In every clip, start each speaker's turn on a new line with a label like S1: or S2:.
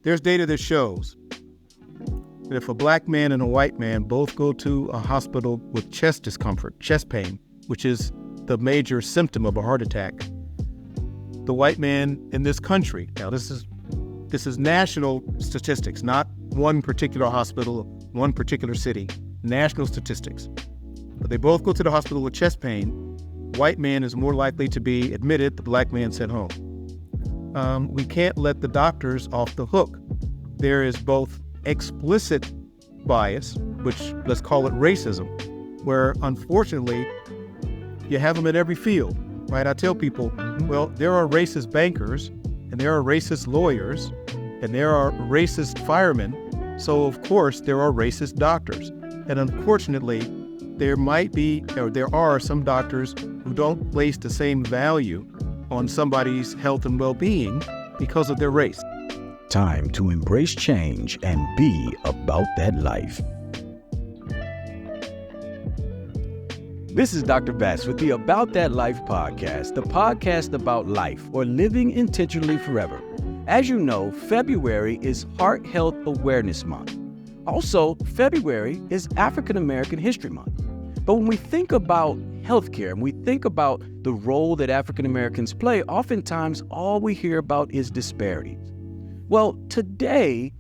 S1: there's data that shows that if a black man and a white man both go to a hospital with chest discomfort, chest pain, which is the major symptom of a heart attack, the white man in this country, now this is national statistics, not one particular hospital, one particular city, national statistics. But they both go to the hospital with chest pain. White man is more likely to be admitted, the black man sent home. We can't let the doctors off the hook. There is both explicit bias, which let's call it racism, where unfortunately you have them in every field, right? I tell people, well, there are racist bankers and there are racist lawyers and there are racist firemen. So of course there are racist doctors. And unfortunately, there are some doctors who don't place the same value on somebody's health and well-being because of their race.
S2: Time to embrace change and be about that life. This is Dr. Bass with the About That Life podcast, the podcast about life or living intentionally forever. As you know, February is Heart Health Awareness Month. Also, February is African American History Month. But when we think about healthcare and we think about the role that African Americans play, oftentimes all we hear about is disparities. Well, today,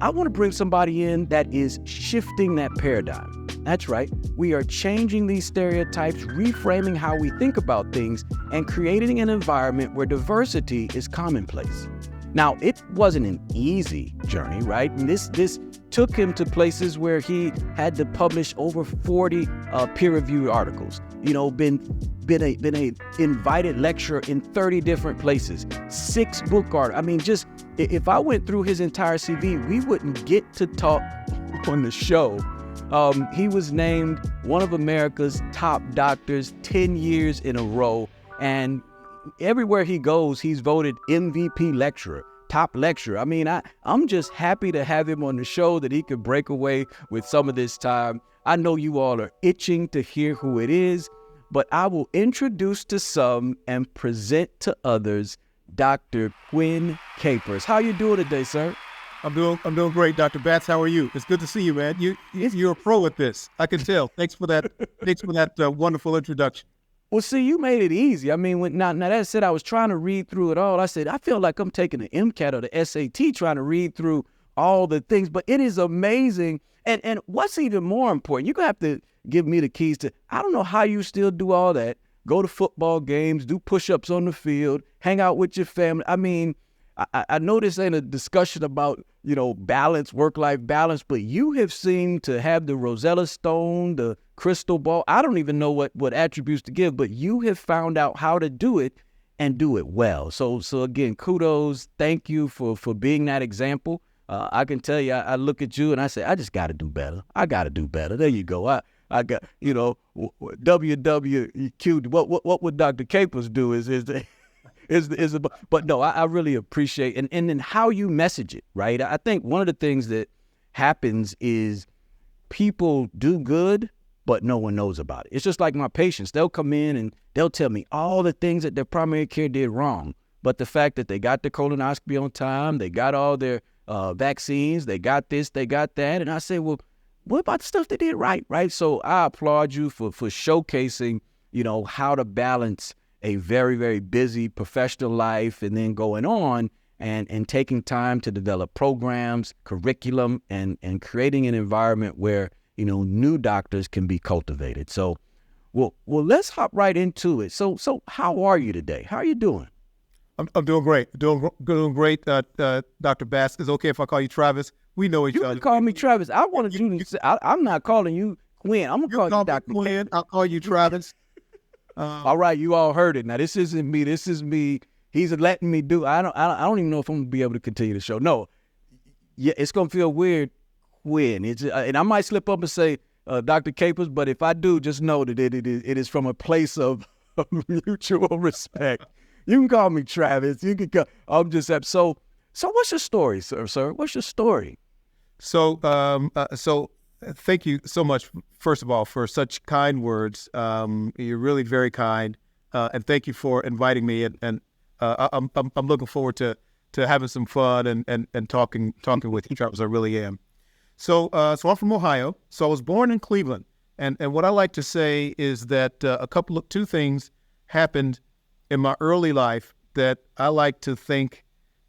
S2: I want to bring somebody in that is shifting that paradigm. That's right. We are changing these stereotypes, reframing how we think about things, and creating an environment where diversity is commonplace. Now, it wasn't an easy journey, right? And this took him to places where he had to publish over 40 peer-reviewed articles. You know, been a invited lecturer in 30 different places, 6 book articles. I mean, just if I went through his entire CV, we wouldn't get to talk on the show. He was named one of America's top doctors 10 years in a row, and everywhere he goes, he's voted MVP lecturer, top lecturer. I mean, I'm just happy to have him on the show, that he could break away with some of this time. I know you all are itching to hear who it is, but I will introduce to some and present to others Dr. Quinn Capers. How you doing today, sir?
S1: I'm doing great, Dr. Batts. How are you? It's good to see you, man. You're a pro at this. I can tell. Thanks for that. Thanks for that wonderful introduction.
S2: Well, see, you made it easy. I mean, now that said, I was trying to read through it all. I said, I feel like I'm taking the MCAT or the SAT trying to read through all the things, but it is amazing. And what's even more important, you're going to have to give me the keys to, I don't know how you still do all that, go to football games, do push-ups on the field, hang out with your family. I mean, I know this ain't a discussion about, balance, work-life balance, but you have seemed to have the Rosetta Stone, the crystal ball. I don't even know what attributes to give, but you have found out how to do it and do it well. So again, kudos. Thank you for being that example. I can tell you, I look at you and I say, I just got to do better. I got to do better. There you go. I got, WWQ. What would Dr. Capers do but no, I really appreciate and then how you message it, right? I think one of the things that happens is people do good, but no one knows about it. It's just like my patients. They'll come in and they'll tell me all the things that their primary care did wrong. But the fact that they got their colonoscopy on time, they got all their vaccines, they got this, they got that. And I say, well, what about the stuff they did right? So I applaud you for showcasing, how to balance a very, very busy professional life and then going on and taking time to develop programs, curriculum, and creating an environment where, new doctors can be cultivated. So, well, let's hop right into it. So how are you today? How are you doing?
S1: I'm doing great. Doing great, Dr. Bass. Is it okay if I call you Travis? We know each other.
S2: You can call me Travis. I wanted you to say, I'm not calling you Quinn. I'm going to call you Dr.
S1: Quinn. I'll call you Travis.
S2: All right, you all heard it. Now, this isn't me. This is me. He's letting me do. I don't even know if I'm going to be able to continue the show. No. Yeah, it's going to feel weird, Quinn. And I might slip up and say Dr. Capers, but if I do, just know that it is from a place of mutual respect. You can call me Travis. You can call. I'm just so. What's your story, sir? What's your story?
S1: So thank you so much, first of all, for such kind words. You're really very kind, and thank you for inviting me. And I'm looking forward to to having some fun and talking with you, Travis. I really am. So I'm from Ohio. So I was born in Cleveland, and what I like to say is that two things happened in my early life that I like to think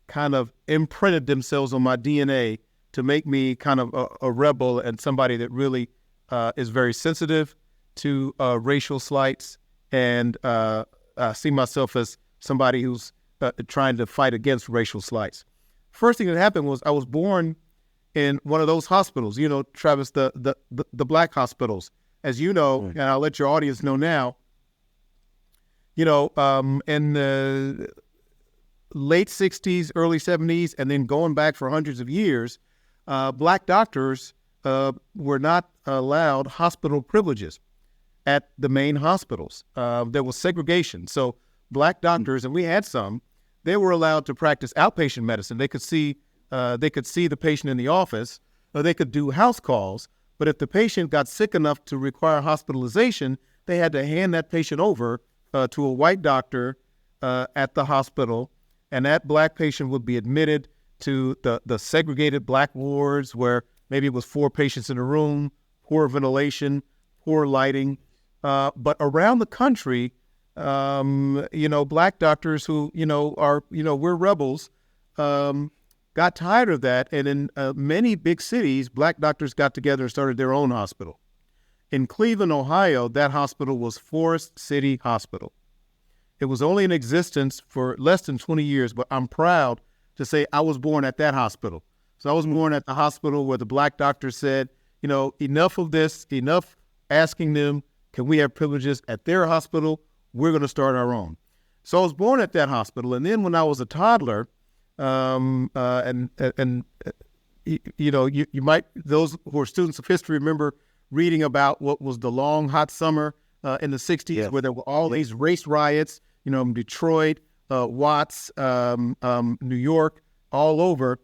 S1: kind of imprinted themselves on my DNA to make me kind of a rebel and somebody that really is very sensitive to racial slights, and see myself as somebody who's trying to fight against racial slights. First thing that happened was I was born in one of those hospitals, Travis, the black hospitals. As you know, and I'll let your audience know now, in the late 60s, early 70s, and then going back for hundreds of years, black doctors were not allowed hospital privileges at the main hospitals. There was segregation. So black doctors, and we had some, they were allowed to practice outpatient medicine. They could see the patient in the office, or they could do house calls. But if the patient got sick enough to require hospitalization, they had to hand that patient over to a white doctor at the hospital, and that black patient would be admitted to the segregated black wards where maybe it was 4 patients in a room, poor ventilation, poor lighting. But around the country, black doctors who, we're rebels, got tired of that. And in many big cities, black doctors got together and started their own hospital. In Cleveland, Ohio, that hospital was Forest City Hospital. It was only in existence for less than 20 years, but I'm proud to say I was born at that hospital. So I was born at the hospital where the black doctor said, enough of this, enough asking them, can we have privileges at their hospital? We're going to start our own. So I was born at that hospital. And then when I was a toddler, you might, those who are students of history, remember reading about what was the long, hot summer in the 60s, where there were all these race riots, Detroit, Watts, New York, all over.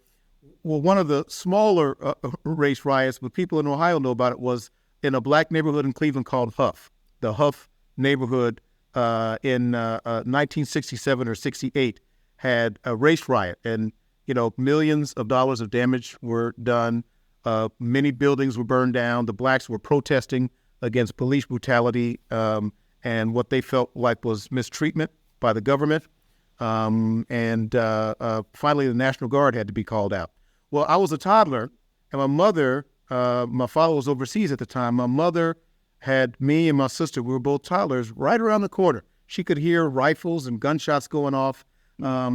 S1: Well, one of the smaller race riots, but people in Ohio know about it, was in a black neighborhood in Cleveland called L.I.F.E. The L.I.F.E. neighborhood in 1967 or 68 had a race riot, and millions of dollars of damage were done. Many buildings were burned down. The blacks were protesting against police brutality and what they felt like was mistreatment by the government. Finally, the National Guard had to be called out. Well, I was a toddler, and my mother, my father was overseas at the time. My mother had me and my sister, we were both toddlers, right around the corner. She could hear rifles and gunshots going off.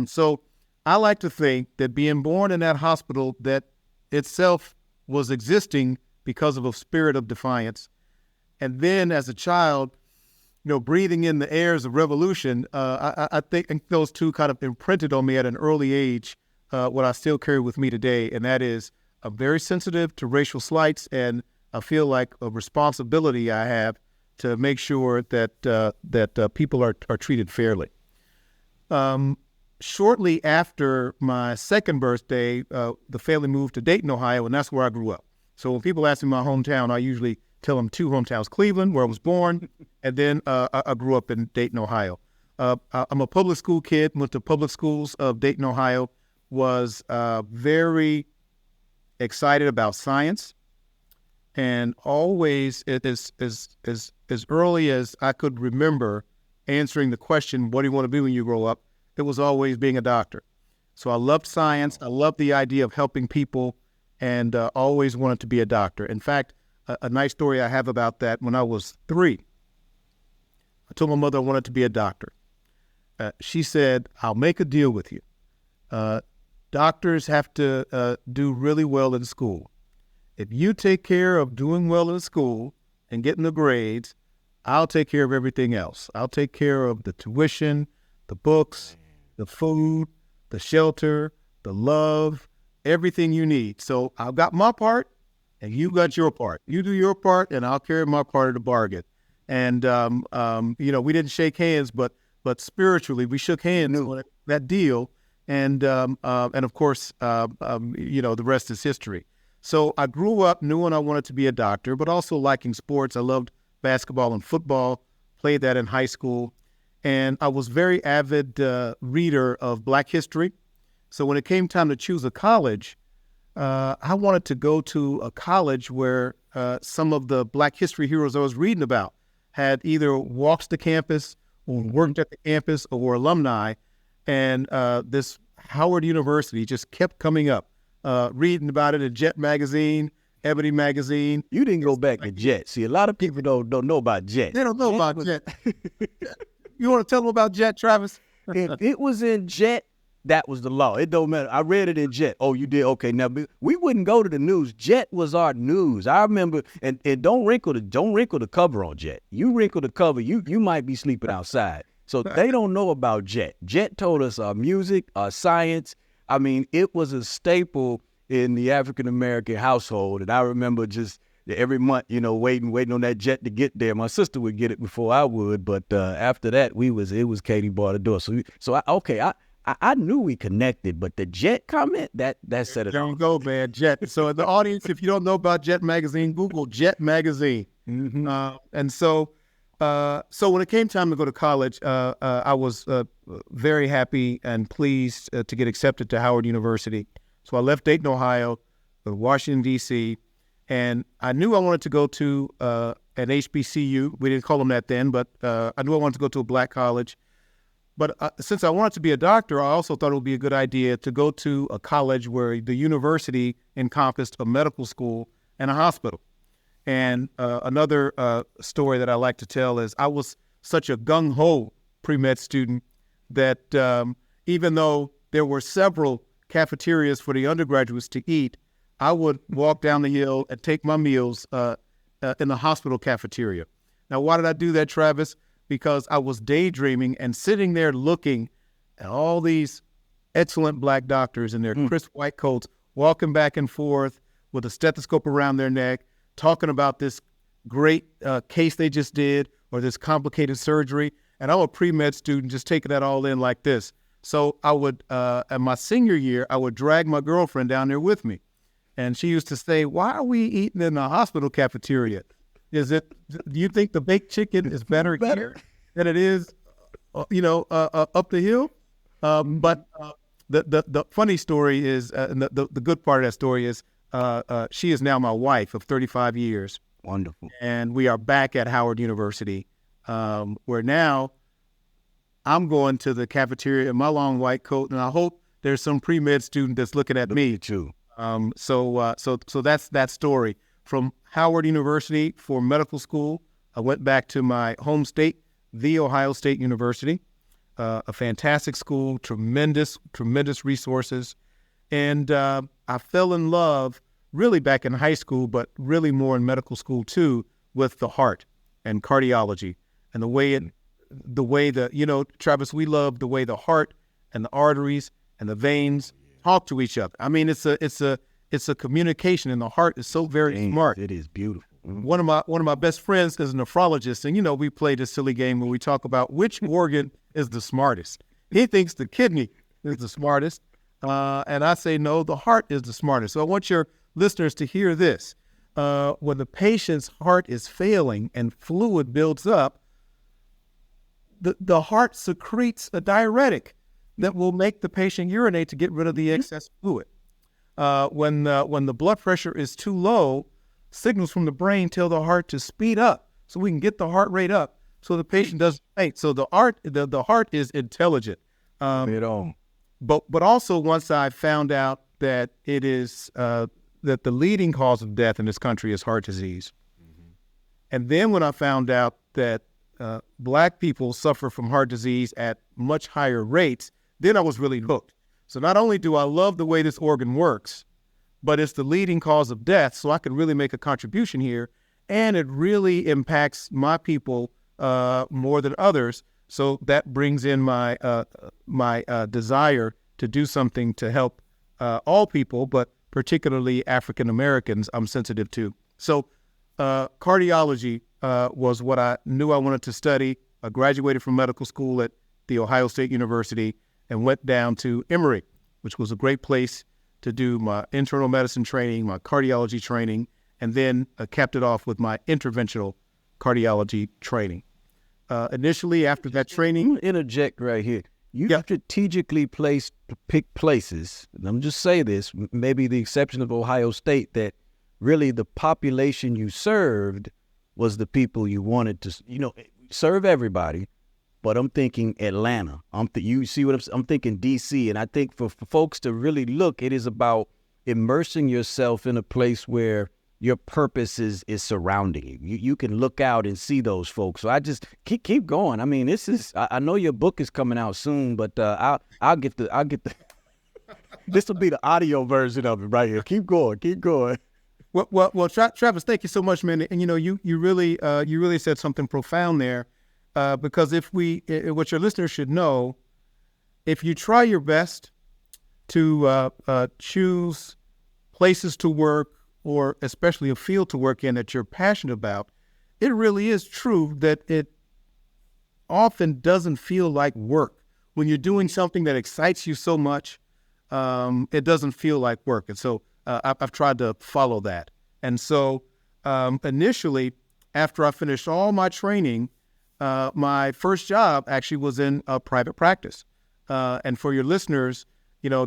S1: So I like to think that being born in that hospital that itself was existing because of a spirit of defiance. And then as a child, breathing in the airs of revolution, I think those two kind of imprinted on me at an early age, what I still carry with me today. And that is, I'm very sensitive to racial slights, and I feel like a responsibility I have to make sure that people are treated fairly. Shortly after my second birthday, the family moved to Dayton, Ohio, and that's where I grew up. So when people ask me my hometown, I usually tell them 2 hometowns: Cleveland, where I was born, and then I grew up in Dayton, Ohio. I'm a public school kid, went to public schools of Dayton, Ohio, was very excited about science, and always, as early as I could remember, answering the question, what do you want to be when you grow up? It was always being a doctor. So I loved science. I loved the idea of helping people, and always wanted to be a doctor. In fact, a nice story I have about that, when I was 3, I told my mother I wanted to be a doctor. She said, I'll make a deal with you. Doctors have to do really well in school. If you take care of doing well in school and getting the grades, I'll take care of everything else. I'll take care of the tuition, the books, the food, the shelter, the love, everything you need. So I've got my part, and you got your part. You do your part, and I'll carry my part of the bargain. And, we didn't shake hands, but spiritually we shook hands on that deal. And of course, the rest is history. So I grew up knowing I wanted to be a doctor, but also liking sports. I loved basketball and football, played that in high school. And I was very avid reader of Black history. So when it came time to choose a college, I wanted to go to a college where some of the Black history heroes I was reading about had either walked the campus or worked at the campus or were alumni. And this Howard University just kept coming up, reading about it in Jet Magazine, Ebony Magazine.
S2: You didn't go back to Jet. See, a lot of people don't know about Jet.
S1: They don't know about Jet. You want to tell them about Jet, Travis?
S2: If it was in Jet, that was the law. It don't matter. I read it in Jet. Oh, you did? Okay. Now, we wouldn't go to the news. Jet was our news. I remember, and don't wrinkle the cover on Jet. You wrinkle the cover, you might be sleeping outside. So they don't know about Jet. Jet told us our music, our science. I mean, it was a staple in the African-American household. And I remember just every month, waiting on that Jet to get there. My sister would get it before I would. But after that, it was Katie bar the door. I knew we connected, but the Jet comment, that said it all.
S1: Don't go, man, Jet. So in the audience, if you don't know about Jet Magazine, Google Jet Magazine. And so when it came time to go to college, I was very happy and pleased to get accepted to Howard University. So I left Dayton, Ohio, Washington, D.C., and I knew I wanted to go to an HBCU. We didn't call them that then, but I knew I wanted to go to a Black college. But since I wanted to be a doctor, I also thought it would be a good idea to go to a college where the university encompassed a medical school and a hospital. And another story that I like to tell is I was such a gung-ho pre-med student that even though there were several cafeterias for the undergraduates to eat, I would walk down the hill and take my meals in the hospital cafeteria. Now, why did I do that, Travis? Because I was daydreaming and sitting there looking at all these excellent Black doctors in their crisp white coats, walking back and forth with a stethoscope around their neck, talking about this great case they just did or this complicated surgery. And I'm a pre-med student just taking that all in like this. So I would, at my senior year, I would drag my girlfriend down there with me. And she used to say, "Why are we eating in the hospital cafeteria? Do you think the baked chicken is better here than it is, up the hill?" But the funny story is, and the good part of that story is, she is now my wife of 35 years.
S2: Wonderful.
S1: And we are back at Howard University, where now I'm going to the cafeteria in my long white coat, and I hope there's some pre-med student that's looking at me
S2: too.
S1: So that's that story. From Howard University for medical school, I went back to my home state, The Ohio State University, a fantastic school, tremendous resources. And I fell in love really back in high school, but really more in medical school too, with the heart and cardiology and the way Travis, we love the way the heart and the arteries and the veins talk to each other. I mean, it's a communication, and the heart is so very smart.
S2: It is beautiful.
S1: One of my best friends is a nephrologist, and we play this silly game where we talk about which organ is the smartest. He thinks the kidney is the smartest, and I say no, the heart is the smartest. So I want your listeners to hear this. When the patient's heart is failing and fluid builds up, the heart secretes a diuretic that will make the patient urinate to get rid of the excess fluid. When the blood pressure is too low, signals from the brain tell the heart to speed up so we can get the heart rate up so the patient doesn't faint. So the heart is intelligent. But also once I found out that it is that the leading cause of death in this country is heart disease. And then when I found out that Black people suffer from heart disease at much higher rates, then I was really hooked. So not only do I love the way this organ works, but it's the leading cause of death, so I can really make a contribution here, and it really impacts my people more than others. So that brings in my desire to do something to help all people, but particularly African Americans I'm sensitive to. So cardiology was what I knew I wanted to study. I graduated from medical school at The Ohio State University and went down to Emory, which was a great place to do my internal medicine training, my cardiology training, and then capped it off with my interventional cardiology training. Initially, after that training...
S2: Interject right here. You strategically pick places, and I'm just say this, maybe the exception of Ohio State, that really the population you served was the people you wanted to, serve everybody. But I'm thinking Atlanta. You see what I'm thinking DC. And I think for folks to really look, it is about immersing yourself in a place where your purpose is surrounding you. You can look out and see those folks. So I just keep going. I mean, I know your book is coming out soon, but I'll get the this will be the audio version of it right here. Keep going.
S1: Well, Travis, thank you so much, man. And you really said something profound there, because what your listeners should know, if you try your best to choose places to work, or especially a field to work in that you're passionate about, it really is true that it often doesn't feel like work. When you're doing something that excites you so much, it doesn't feel like work. And so I've tried to follow that. And so initially, after I finished all my training, my first job actually was in a private practice. And for your listeners,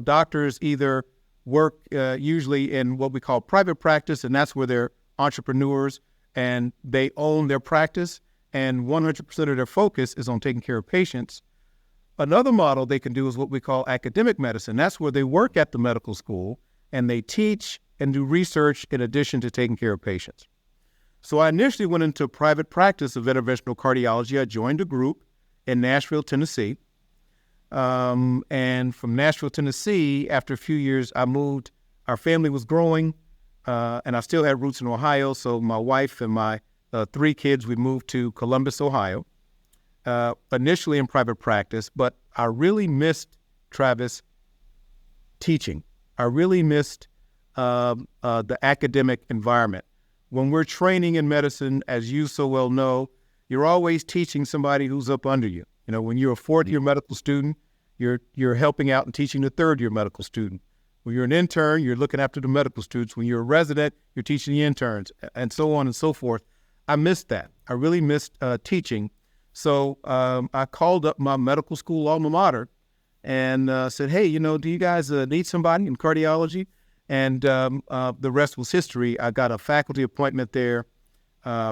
S1: doctors either work usually in what we call private practice, and that's where they're entrepreneurs and they own their practice, and 100% of their focus is on taking care of patients. Another model they can do is what we call academic medicine. That's where they work at the medical school and they teach and do research in addition to taking care of patients. So I initially went into private practice of interventional cardiology. I joined a group in Nashville, Tennessee. And from Nashville, Tennessee, after a few years, I moved. Our family was growing, and I still had roots in Ohio. So my wife and my 3 kids, we moved to Columbus, Ohio, initially in private practice. But I really missed, Travis, teaching. I really missed the academic environment. When we're training in medicine, as you so well know, you're always teaching somebody who's up under you. When you're a 4th-year medical student, you're helping out and teaching the 3rd-year medical student. When you're an intern, you're looking after the medical students. When you're a resident, you're teaching the interns, and so on and so forth. I missed that. I really missed teaching. So I called up my medical school alma mater and said, hey, do you guys need somebody in cardiology? And the rest was history. I got a faculty appointment there,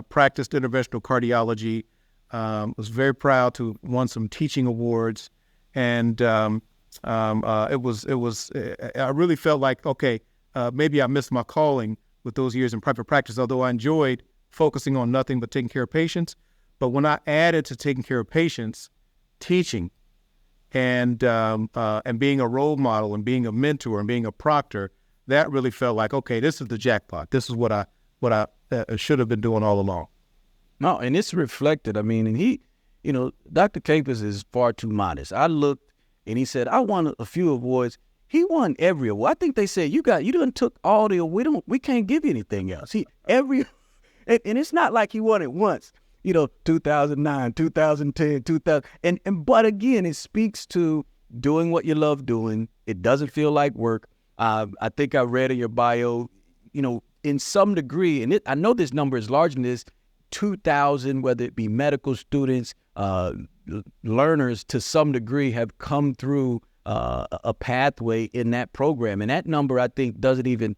S1: practiced interventional cardiology, was very proud to have won some teaching awards. And I really felt like, okay, maybe I missed my calling with those years in private practice, although I enjoyed focusing on nothing but taking care of patients. But when I added to taking care of patients, teaching and being a role model and being a mentor and being a proctor, that really felt like, okay, this is the jackpot. This is what I should have been doing all along.
S2: No, and it's reflected. I mean, and he, Dr. Capers is far too modest. I looked and he said, I won a few awards. He won every award. I think they said, you done took all the awards. We can't give you anything else. And it's not like he won it once, 2009, 2010, 2000. But again, it speaks to doing what you love doing. It doesn't feel like work. I think I read in your bio, in some degree, and I know this number is larger than this, 2,000, whether it be medical students, learners to some degree have come through a pathway in that program. And that number, I think, doesn't even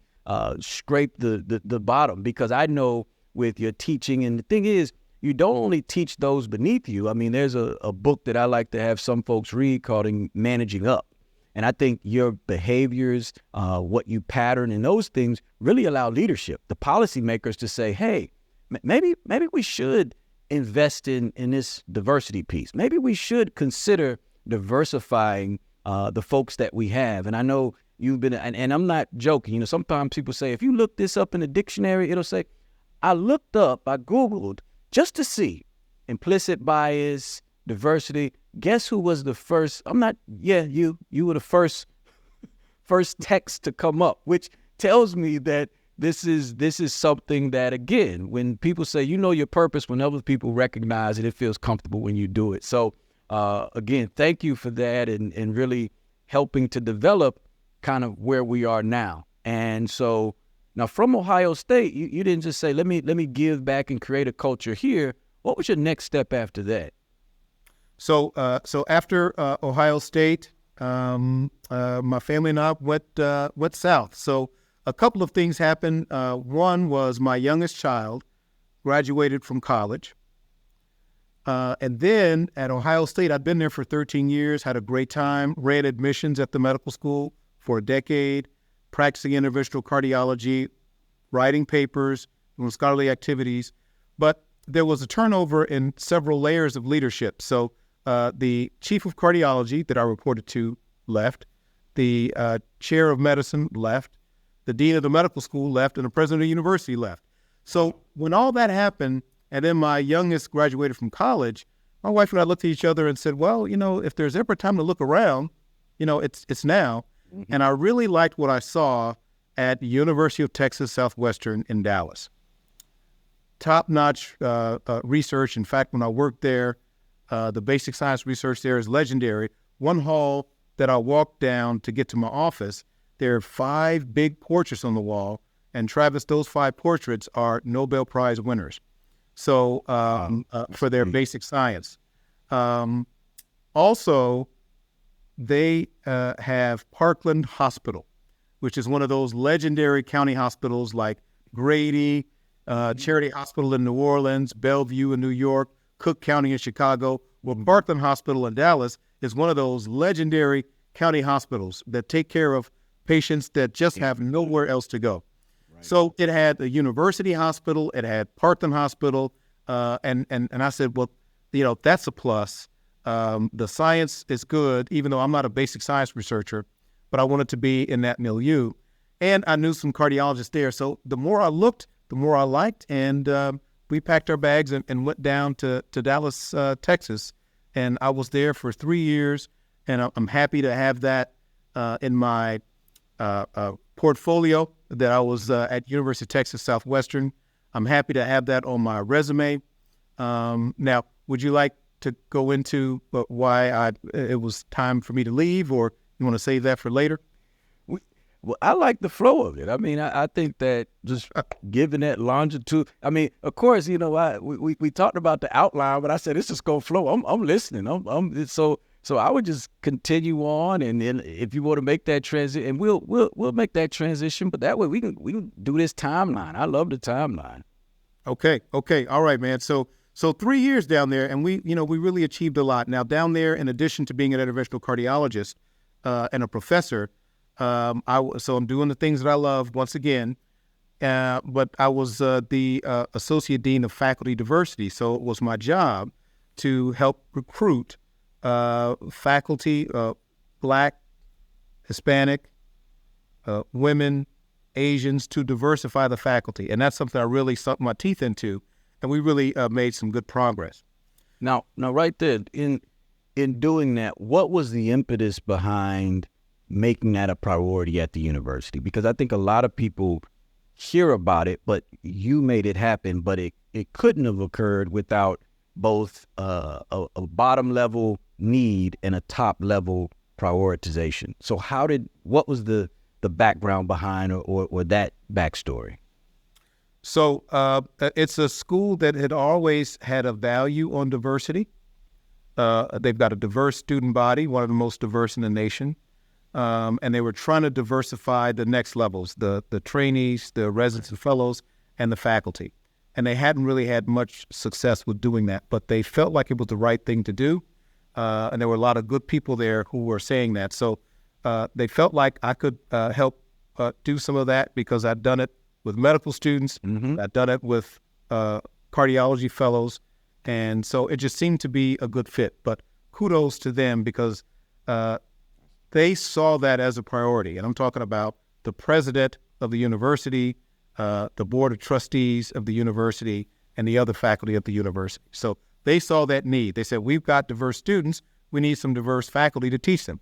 S2: scrape the bottom, because I know with your teaching, and the thing is, you don't only teach those beneath you. I mean, there's a book that I like to have some folks read called Managing Up. And I think your behaviors, what you pattern and those things really allow leadership, the policymakers, to say, hey, maybe we should invest in this diversity piece. Maybe we should consider diversifying the folks that we have. And I know you've been, and I'm not joking, sometimes people say, if you look this up in the dictionary, it'll say, I Googled just to see implicit bias, diversity. Guess who was the first? You were the first text to come up, which tells me that this is something that, again, when people say, your purpose, when other people recognize it, it feels comfortable when you do it. So again, thank you for that and really helping to develop kind of where we are now. And so now from Ohio State, you didn't just say, let me give back and create a culture here. What was your next step after that?
S1: So after Ohio State, my family and I went south. So a couple of things happened. One was my youngest child graduated from college. And then at Ohio State, I'd been there for 13 years, had a great time, ran admissions at the medical school for a decade, practicing interventional cardiology, writing papers, doing scholarly activities. But there was a turnover in several layers of leadership. So the chief of cardiology that I reported to left, the chair of medicine left, the dean of the medical school left, and the president of the university left. So when all that happened, and then my youngest graduated from college, my wife and I looked at each other and said, well, if there's ever time to look around, it's now. Mm-hmm. And I really liked what I saw at the University of Texas Southwestern in Dallas. Top-notch research. In fact, when I worked there, the basic science research there is legendary. One hall that I walked down to get to my office, there are 5 big portraits on the wall. And Travis, those 5 portraits are Nobel Prize winners. So for their basic science. Also, they have Parkland Hospital, which is one of those legendary county hospitals like Grady, Charity Hospital in New Orleans, Bellevue in New York, Cook County in Chicago. Well, Parkland Hospital in Dallas is one of those legendary county hospitals that take care of patients that just have nowhere else to go. Right. So it had a university hospital, it had Parkland Hospital, and I said, well, that's a plus. The science is good, even though I'm not a basic science researcher, but I wanted to be in that milieu. And I knew some cardiologists there. So the more I looked, the more I liked, and we packed our bags and went down to Dallas, Texas, and I was there for 3 years, and I'm happy to have that in my portfolio that I was at University of Texas Southwestern. I'm happy to have that on my resume. Now, would you like to go into why it was time for me to leave, or you want to save that for later?
S2: Well, I like the flow of it. I mean, I think that just giving that longitude. I mean, of course, we talked about the outline, but I said it's just gonna flow. I'm listening. So I would just continue on, and then if you want to make that transition, and we'll make that transition. But that way we can do this timeline. I love the timeline.
S1: Okay, all right, man. So 3 years down there, and we really achieved a lot. Now down there, in addition to being an interventional cardiologist and a professor, so I'm doing the things that I love once again. But I was the associate dean of faculty diversity, so it was my job to help recruit faculty, Black, Hispanic, women, Asians, to diversify the faculty. And that's something I really sunk my teeth into, and we really made some good progress.
S2: Now right there, in doing that, what was the impetus behind making that a priority at the university? Because I think a lot of people hear about it, but you made it happen, but it couldn't have occurred without both a bottom level need and a top level prioritization. So what was the background behind or that backstory?
S1: So it's a school that had always had a value on diversity. They've got a diverse student body, one of the most diverse in the nation. And they were trying to diversify the next levels, the trainees, the residents and fellows, and the faculty. And they hadn't really had much success with doing that, but they felt like it was the right thing to do. And there were a lot of good people there who were saying that. So they felt like I could help do some of that because I'd done it with medical students. Mm-hmm. I'd done it with cardiology fellows. And so it just seemed to be a good fit. But kudos to them because they saw that as a priority. And I'm talking about the president of the university, the board of trustees of the university, and the other faculty at the university. So they saw that need. They said, we've got diverse students. We need some diverse faculty to teach them,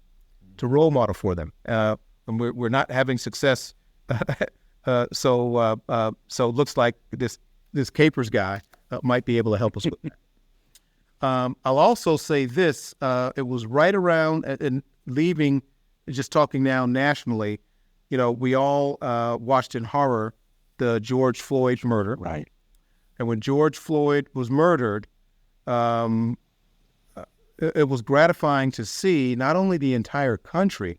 S1: to role model for them. And we're not having success. So it looks like this Capers guy might be able to help us with that. I'll also say this. It was right around and leaving, just talking now nationally, we all watched in horror the George Floyd murder. Right. And when George Floyd was murdered, it was gratifying to see not only the entire country,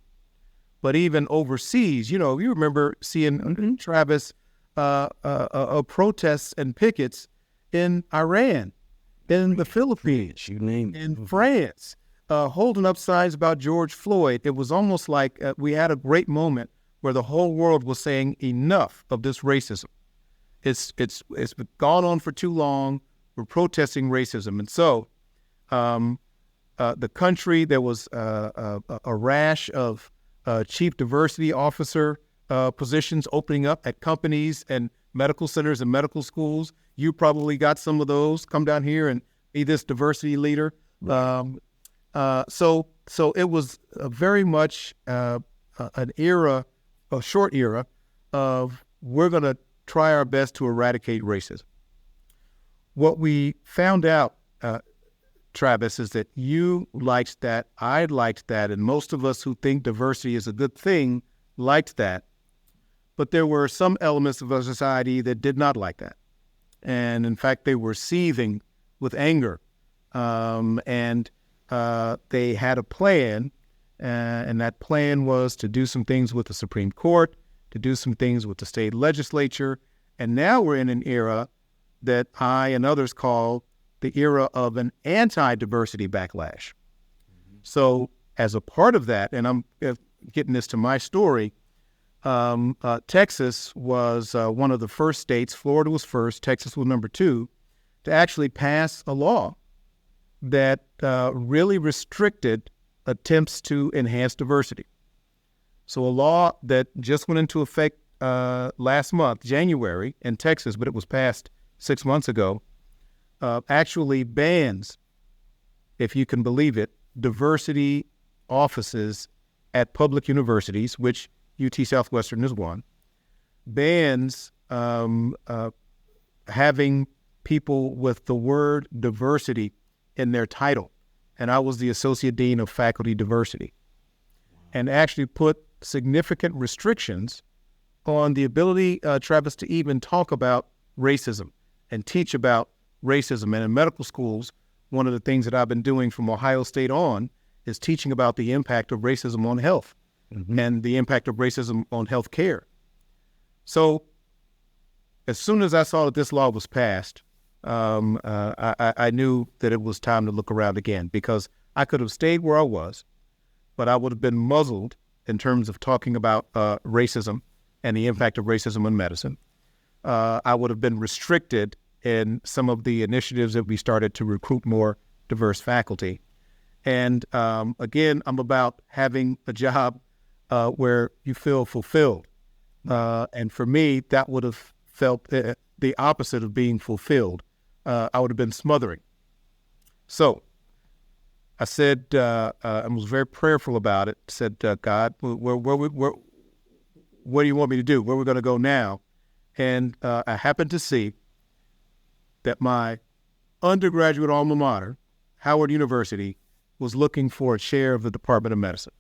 S1: but even overseas. You remember seeing Travis protests and pickets in Iran, in the Philippines, in France, holding up signs about George Floyd. It was almost like we had a great moment where the whole world was saying enough of this racism. It's gone on for too long. We're protesting racism. And so the country, there was a rash of chief diversity officer positions opening up at companies and medical centers and medical schools. You probably got some of those. Come down here and be this diversity leader. So it was very much an era, a short era of we're going to try our best to eradicate racism. What we found out, Travis, is that you liked that, I liked that, and most of us who think diversity is a good thing liked that. But there were some elements of our society that did not like that. And in fact, they were seething with anger. And they had a plan, and that plan was to do some things with the Supreme Court, to do some things with the state legislature. And now we're in an era that I and others call the era of an anti-diversity backlash. Mm-hmm. So as a part of that, and I'm getting this to my story, Texas was one of the first states. Florida was first. Texas was number 2 to actually pass a law that really restricted attempts to enhance diversity. So a law that just went into effect last month, January, in Texas, but it was passed 6 months ago, actually bans, if you can believe it, diversity offices at public universities, which UT Southwestern is one, bans having people with the word diversity in their title. And I was the Associate Dean of Faculty Diversity. And actually put significant restrictions on the ability, Travis, to even talk about racism and teach about racism. And in medical schools, one of the things that I've been doing from Ohio State on is teaching about the impact of racism on health. Mm-hmm. And the impact of racism on health care. So as soon as I saw that this law was passed, I knew that it was time to look around again, because I could have stayed where I was, but I would have been muzzled in terms of talking about racism and the impact of racism on medicine. I would have been restricted in some of the initiatives that we started to recruit more diverse faculty. And again, I'm about having a job where you feel fulfilled. And for me, that would have felt the opposite of being fulfilled. I would have been smothering. So I said, I was very prayerful about it, said, God, what do you want me to do? Where are we going to go now? And I happened to see that my undergraduate alma mater, Howard University, was looking for a chair of the Department of Medicine.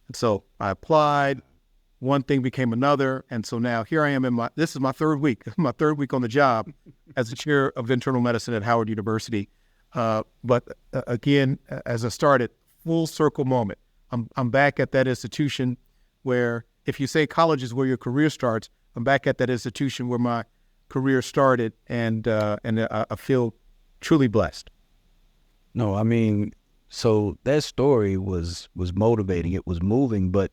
S1: And so I applied, one thing became another, and so now here I am this is my third week on the job as the chair of internal medicine at Howard University. But again, as I started, full circle moment. I'm back at that institution where, if you say college is where your career starts, I'm back at that institution where my career started, and I feel truly blessed.
S2: No, I mean, so that story was motivating. It was moving, but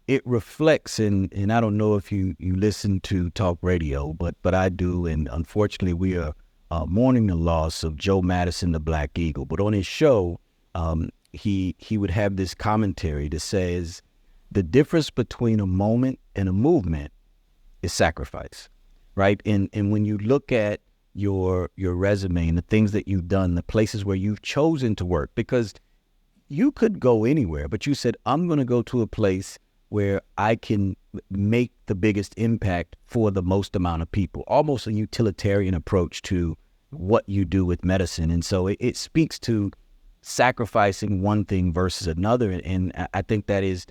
S2: it reflects, and I don't know if you listen to talk radio, but I do, and unfortunately we are mourning the loss of Joe Madison, the Black Eagle. But on his show, he would have this commentary that says the difference between a moment and a movement is sacrifice, right? And when you look at your resume and the things that you've done, the places where you've chosen to work, because you could go anywhere, but you said, I'm going to go to a place where I can make the biggest impact for the most amount of people, almost a utilitarian approach to what you do with medicine. And so it speaks to sacrificing one thing versus another. And I think that is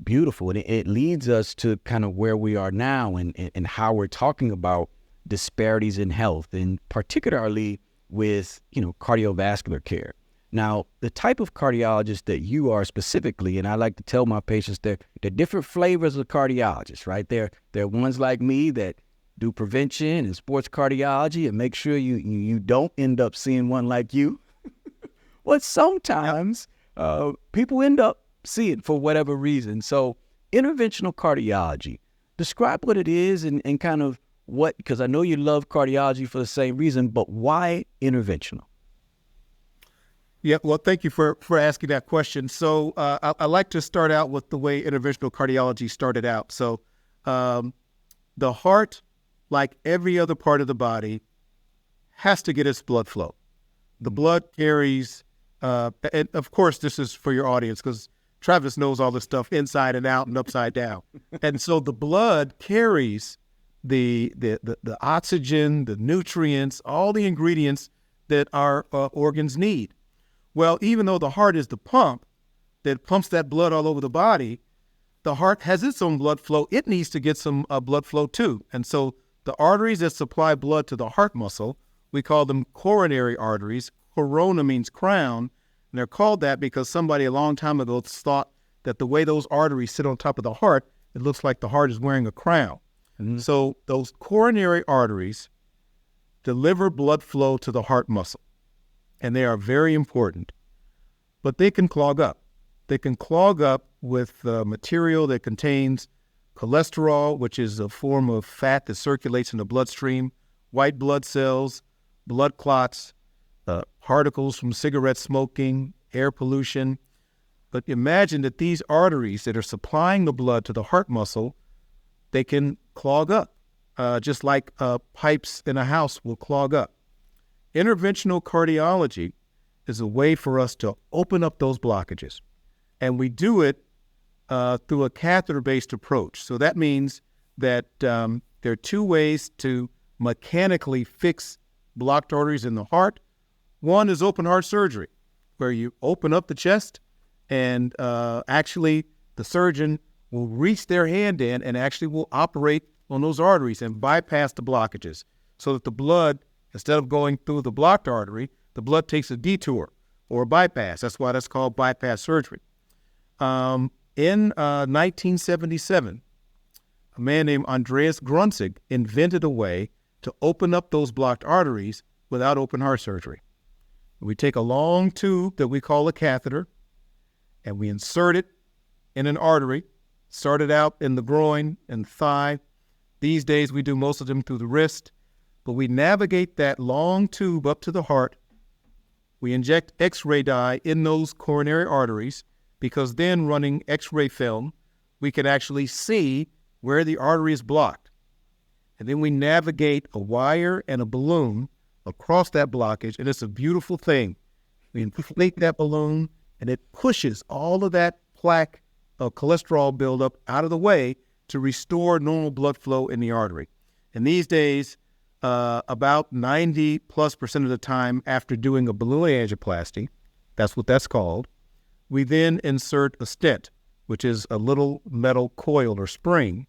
S2: beautiful. And it leads us to kind of where we are now and how we're talking about disparities in health, and particularly with, cardiovascular care. Now, the type of cardiologist that you are specifically, and I like to tell my patients, they're different flavors of cardiologists, right? There are ones like me that do prevention and sports cardiology and make sure you don't end up seeing one like you. But sometimes people end up seeing for whatever reason. So interventional cardiology, describe what it is and kind of what, because I know you love cardiology for the same reason, but why interventional?
S1: Yeah, well, thank you for asking that question. So I like to start out with the way interventional cardiology started out. So the heart, like every other part of the body, has to get its blood flow. The blood carries, and of course, this is for your audience because Travis knows all this stuff inside and out and upside down. And so the blood carries the oxygen, the nutrients, all the ingredients that our organs need. Well, even though the heart is the pump that pumps that blood all over the body, the heart has its own blood flow. It needs to get some blood flow too. And so the arteries that supply blood to the heart muscle, we call them coronary arteries. Corona means crown. And they're called that because somebody a long time ago thought that the way those arteries sit on top of the heart, it looks like the heart is wearing a crown. Mm-hmm. So those coronary arteries deliver blood flow to the heart muscle. And they are very important, but they can clog up. They can clog up with material that contains cholesterol, which is a form of fat that circulates in the bloodstream, white blood cells, blood clots, particles from cigarette smoking, air pollution. But imagine that these arteries that are supplying the blood to the heart muscle, they can clog up, just like pipes in a house will clog up. Interventional cardiology is a way for us to open up those blockages. And we do it through a catheter-based approach. So that means that there are two ways to mechanically fix blocked arteries in the heart. One is open heart surgery, where you open up the chest and actually the surgeon will reach their hand in and actually will operate on those arteries and bypass the blockages so that the blood, instead of going through the blocked artery, the blood takes a detour or a bypass. That's why that's called bypass surgery. In 1977, a man named Andreas Grunzig invented a way to open up those blocked arteries without open heart surgery. We take a long tube that we call a catheter, and we insert it in an artery, started out in the groin and thigh. These days, we do most of them through the wrist, but we navigate that long tube up to the heart. We inject X-ray dye in those coronary arteries because then running X-ray film, we can actually see where the artery is blocked. And then we navigate a wire and a balloon across that blockage, and it's a beautiful thing. We inflate that balloon, and it pushes all of that plaque of cholesterol buildup out of the way to restore normal blood flow in the artery. And these days, about 90+% of the time after doing a balloon angioplasty, that's what that's called, we then insert a stent, which is a little metal coil or spring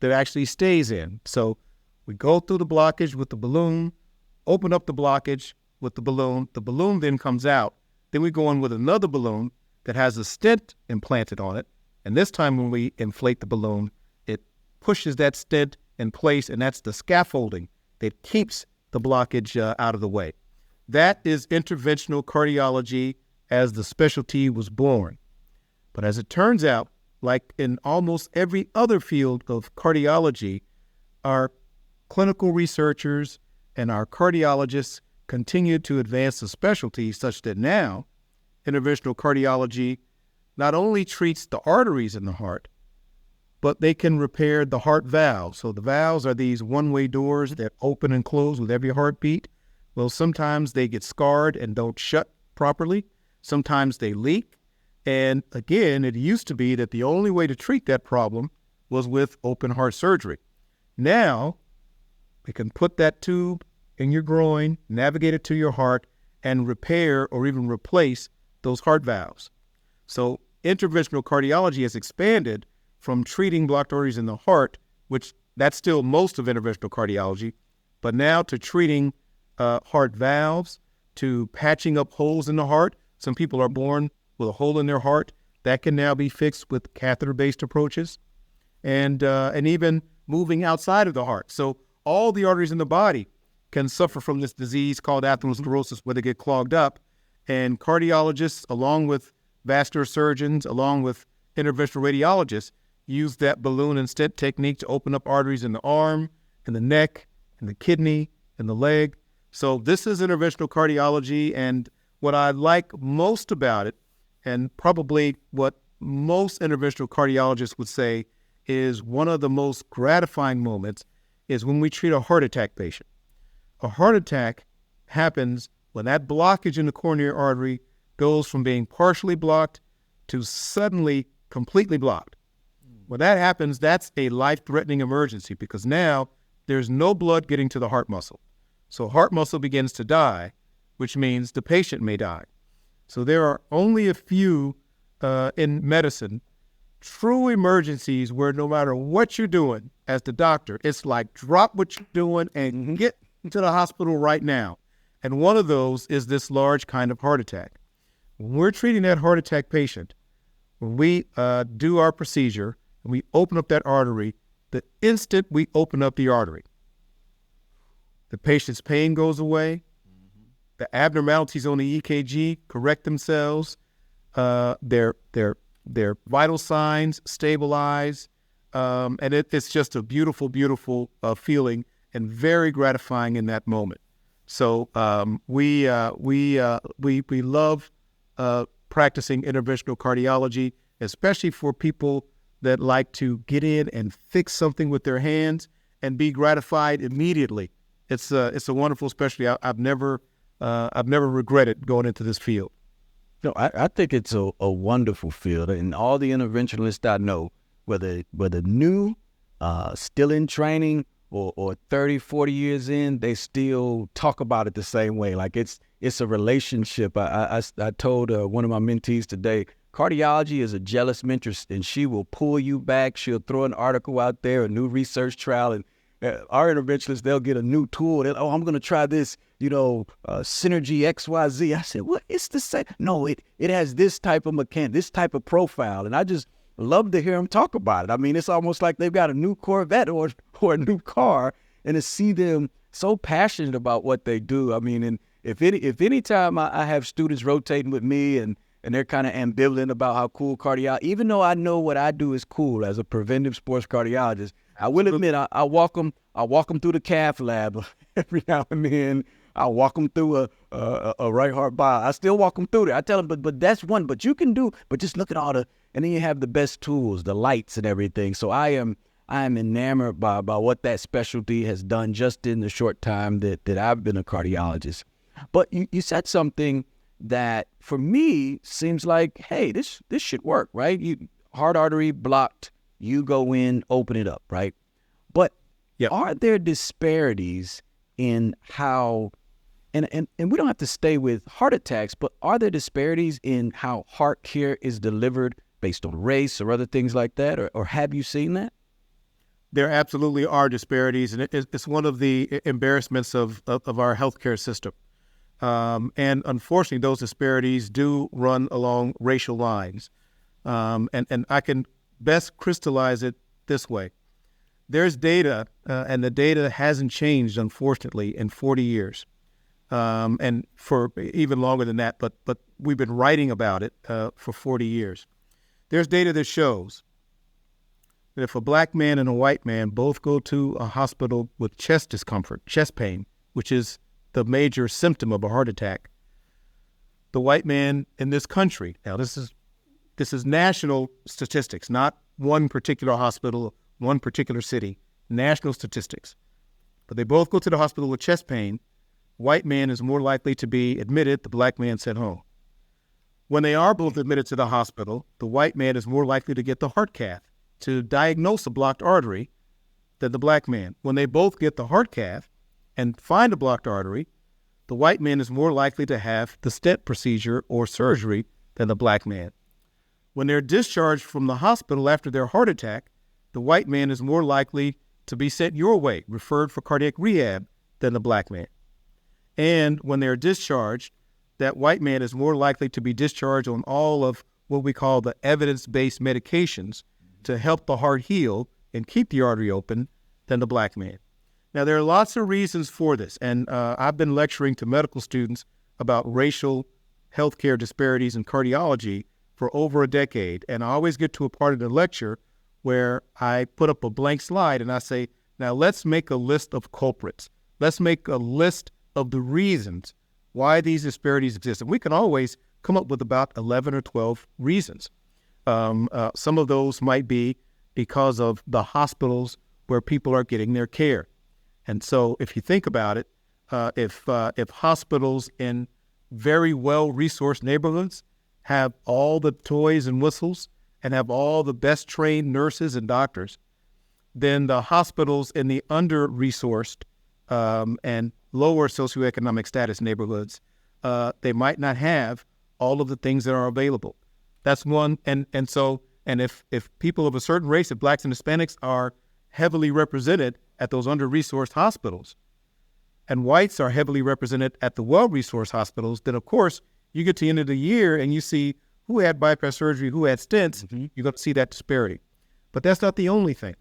S1: that actually stays in. So we go through the blockage with the balloon, open up the blockage with the balloon then comes out. Then we go in with another balloon that has a stent implanted on it. And this time when we inflate the balloon, it pushes that stent in place, and that's the scaffolding that keeps the blockage out of the way. That is interventional cardiology as the specialty was born. But as it turns out, like in almost every other field of cardiology, our clinical researchers and our cardiologists continue to advance the specialty such that now interventional cardiology not only treats the arteries in the heart, but they can repair the heart valves. So the valves are these one-way doors that open and close with every heartbeat. Well, sometimes they get scarred and don't shut properly. Sometimes they leak. And again, it used to be that the only way to treat that problem was with open heart surgery. Now, we can put that tube in your groin, navigate it to your heart, and repair or even replace those heart valves. So interventional cardiology has expanded from treating blocked arteries in the heart, which that's still most of interventional cardiology, but now to treating heart valves, to patching up holes in the heart Some people are born with a hole in their heart. That can now be fixed with catheter-based approaches, and even moving outside of the heart. So all the arteries in the body can suffer from this disease called atherosclerosis, where they get clogged up. And cardiologists, along with vascular surgeons, along with interventional radiologists, use that balloon and stent technique to open up arteries in the arm, in the neck, in the kidney, in the leg. So this is interventional cardiology, and what I like most about it, and probably what most interventional cardiologists would say is one of the most gratifying moments, is when we treat a heart attack patient. A heart attack happens when that blockage in the coronary artery goes from being partially blocked to suddenly completely blocked. When that happens, that's a life-threatening emergency, because now there's no blood getting to the heart muscle. So heart muscle begins to die, which means the patient may die. So there are only a few in medicine true emergencies where no matter what you're doing as the doctor, it's like drop what you're doing and get to the hospital right now. And one of those is this large kind of heart attack. When we're treating that heart attack patient, when we do our procedure and we open up that artery, the instant we open up the artery, the patient's pain goes away, the abnormalities on the EKG correct themselves, their vital signs stabilize, and it's just a beautiful, beautiful feeling, and very gratifying in that moment. So we love practicing interventional cardiology, especially for people that like to get in and fix something with their hands and be gratified immediately. It's a wonderful specialty. I've never regretted going into this field.
S2: No, I think it's a wonderful field, and all the interventionalists I know, whether new, still in training, or 30, 40 years in, they still talk about it the same way. Like it's a relationship. I told one of my mentees today, cardiology is a jealous mistress, and she will pull you back. She'll throw an article out there, a new research trial, and our interventionists, they'll get a new tool. I'm going to try this, Synergy XYZ. I said, what? It's the same. No, it has this type of this type of profile. And I just love to hear them talk about it. I mean, it's almost like they've got a new Corvette or a new car, and to see them so passionate about what they do. I mean, and if any time I have students rotating with me and they're kind of ambivalent about how cool cardiology, even though I know what I do is cool as a preventive sports cardiologist, I will admit I walk them through the cath lab every now and then. I walk them through a right heart bio. I still walk them through there. I tell them, but that's one. But you can do. But just look at all and then you have the best tools, the lights and everything. So I am enamored by what that specialty has done just in the short time that I've been a cardiologist. But you said something that for me seems like, hey, this should work, right? Heart artery blocked. You go in, open it up, right? But Are there disparities in how, and we don't have to stay with heart attacks, but are there disparities in how heart care is delivered based on race or other things like that? Or have you seen that?
S1: There absolutely are disparities, and it's one of the embarrassments of our healthcare system. And unfortunately, those disparities do run along racial lines. And I can best crystallize it this way. There's data, and the data hasn't changed, unfortunately, in 40 years, and for even longer than that, but we've been writing about it for 40 years. There's data that shows that if a black man and a white man both go to a hospital with chest discomfort, chest pain, which is the major symptom of a heart attack, the white man in this country, now this is national statistics, not one particular hospital, one particular city, national statistics. But they both go to the hospital with chest pain. White man is more likely to be admitted, the black man sent home. When they are both admitted to the hospital, the white man is more likely to get the heart cath to diagnose a blocked artery than the black man. When they both get the heart cath and find a blocked artery, the white man is more likely to have the stent procedure or surgery than the black man. When they're discharged from the hospital after their heart attack, the white man is more likely to be sent your way, referred for cardiac rehab, than the black man. And when they're discharged, that white man is more likely to be discharged on all of what we call the evidence-based medications to help the heart heal and keep the artery open than the black man. Now, there are lots of reasons for this, and I've been lecturing to medical students about racial healthcare disparities in cardiology for over a decade, and I always get to a part of the lecture where I put up a blank slide and I say, now let's make a list of culprits. Let's make a list of the reasons why these disparities exist. And we can always come up with about 11 or 12 reasons. Some of those might be because of the hospitals where people are getting their care. And so if you think about it, if hospitals in very well-resourced neighborhoods have all the toys and whistles and have all the best trained nurses and doctors, then the hospitals in the under-resourced and lower socioeconomic status neighborhoods, they might not have all of the things that are available. That's one. And if people of a certain race, if blacks and Hispanics are heavily represented at those under-resourced hospitals, and whites are heavily represented at the well-resourced hospitals, then of course you get to the end of the year and you see who had bypass surgery, who had stents. You're going to see that disparity. But that's not the only thing.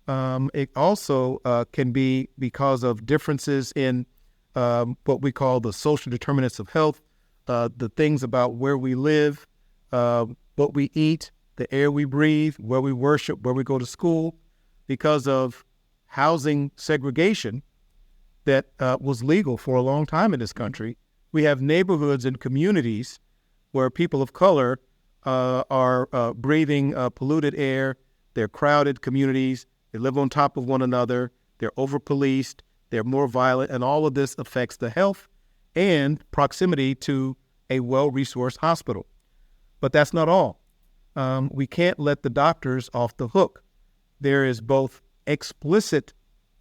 S1: It also can be because of differences in what we call the social determinants of health, the things about where we live, what we eat, the air we breathe, where we worship, where we go to school, because of housing segregation that was legal for a long time in this country. We have neighborhoods and communities where people of color are breathing polluted air. They're crowded communities. They live on top of one another. They're over-policed. They're more violent. And all of this affects the health and proximity to a well-resourced hospital. But that's not all. We can't let the doctors off the hook. There is both explicit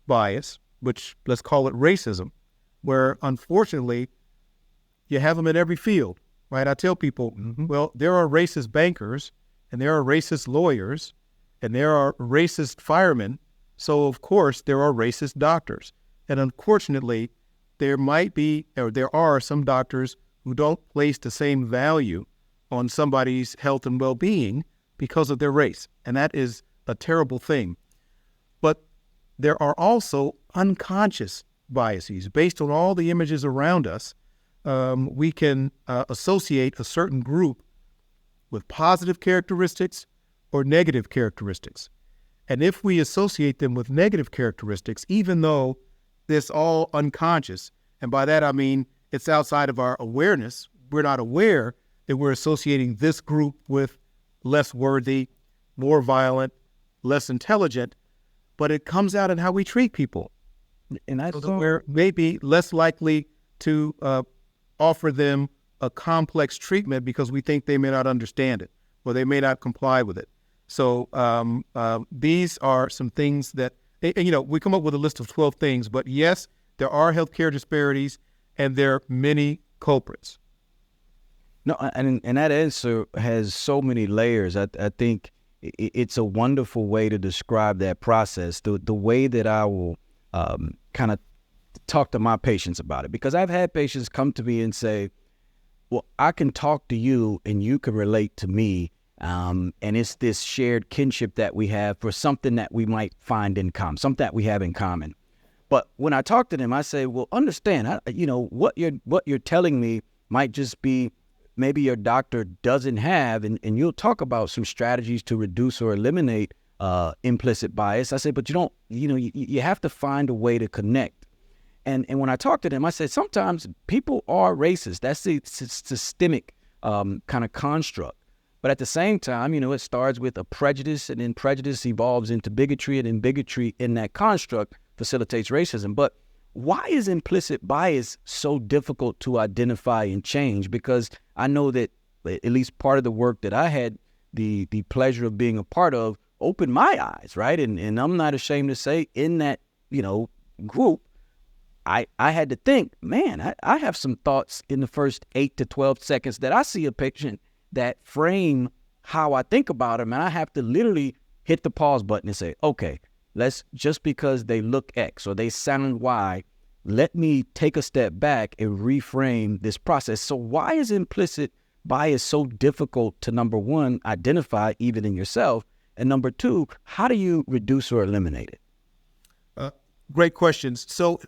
S1: bias, which let's call it racism, where unfortunately you have them in every field, right? I tell people, well, there are racist bankers and there are racist lawyers and there are racist firemen. So of course there are racist doctors. And unfortunately, there might be, or there are some doctors who don't place the same value on somebody's health and well-being because of their race. And that is a terrible thing. But there are also unconscious biases. Based on all the images around us, we can associate a certain group with positive characteristics or negative characteristics. And if we associate them with negative characteristics, even though it's all unconscious, and by that I mean it's outside of our awareness, we're not aware that we're associating this group with less worthy, more violent, less intelligent, but it comes out in how we treat people.
S2: And I
S1: so we're maybe less likely to offer them a complex treatment because we think they may not understand it or they may not comply with it. So these are some things that, we come up with a list of 12 things, but yes, there are healthcare disparities and there are many culprits.
S2: No, and that answer has so many layers. I think it's a wonderful way to describe that process, the way that I will kind of talk to my patients about it. Because I've had patients come to me and say, well, I can talk to you and you can relate to me. And it's this shared kinship that we have for something that we might find in common, something that we have in common. But when I talk to them, I say, well, understand, what you're telling me might just be maybe your doctor doesn't have, and you'll talk about some strategies to reduce or eliminate implicit bias. I say, but you have to find a way to connect. And when I talk to them, I say, sometimes people are racist. That's the systemic kind of construct. But at the same time, it starts with a prejudice, and then prejudice evolves into bigotry, and then bigotry in that construct facilitates racism. But why is implicit bias so difficult to identify and change? Because I know that at least part of the work that I had the pleasure of being a part of opened my eyes, right? And I'm not ashamed to say in that, group, I had to think, man, I have some thoughts in the first 8 to 12 seconds that I see a patient that frame how I think about them. And I have to literally hit the pause button and say, okay, just because they look X or they sound Y, let me take a step back and reframe this process. So why is implicit bias so difficult to, number one, identify even in yourself? And number two, how do you reduce or eliminate it?
S1: Great questions. So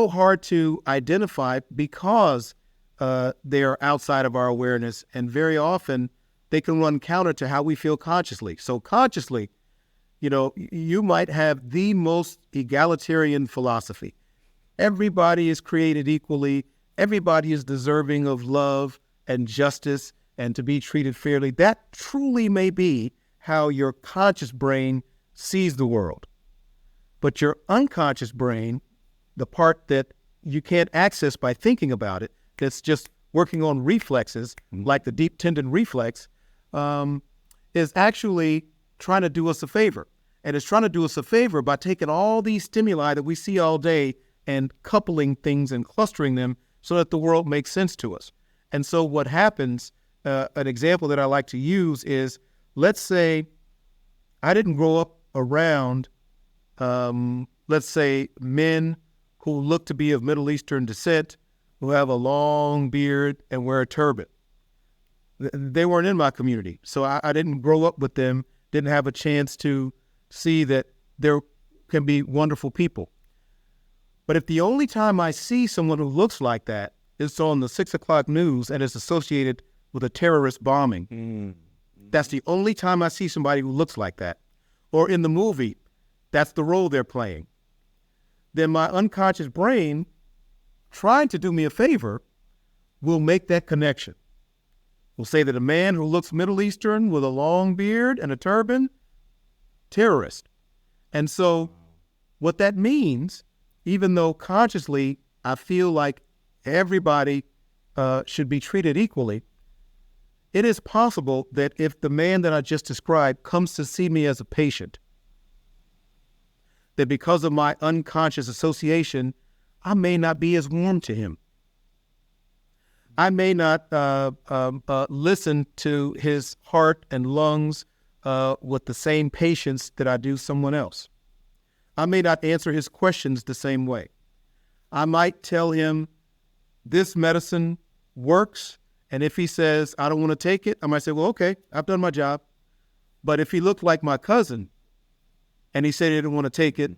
S1: hard to identify because they are outside of our awareness, and very often they can run counter to how we feel consciously. So consciously, you might have the most egalitarian philosophy. Everybody is created equally. Everybody is deserving of love and justice and to be treated fairly. That truly may be how your conscious brain sees the world. But your unconscious brain, the part that you can't access by thinking about it, that's just working on reflexes, like the deep tendon reflex, is actually trying to do us a favor. And it's trying to do us a favor by taking all these stimuli that we see all day and coupling things and clustering them so that the world makes sense to us. And so what happens, an example that I like to use is, let's say I didn't grow up around let's say men who look to be of Middle Eastern descent, who have a long beard and wear a turban. They weren't in my community, so I didn't grow up with them, didn't have a chance to see that there can be wonderful people. But if the only time I see someone who looks like that is on the 6 o'clock news and is associated with a terrorist bombing, that's the only time I see somebody who looks like that. Or in the movie, that's the role they're playing. Then my unconscious brain, trying to do me a favor, will make that connection. We'll say that a man who looks Middle Eastern with a long beard and a turban, terrorist. And so what that means, even though consciously I feel like everybody should be treated equally, it is possible that if the man that I just described comes to see me as a patient, that because of my unconscious association, I may not be as warm to him. I may not listen to his heart and lungs with the same patience that I do someone else. I may not answer his questions the same way. I might tell him this medicine works, and if he says, I don't want to take it, I might say, well, okay, I've done my job. But if he looked like my cousin and he said he didn't want to take it,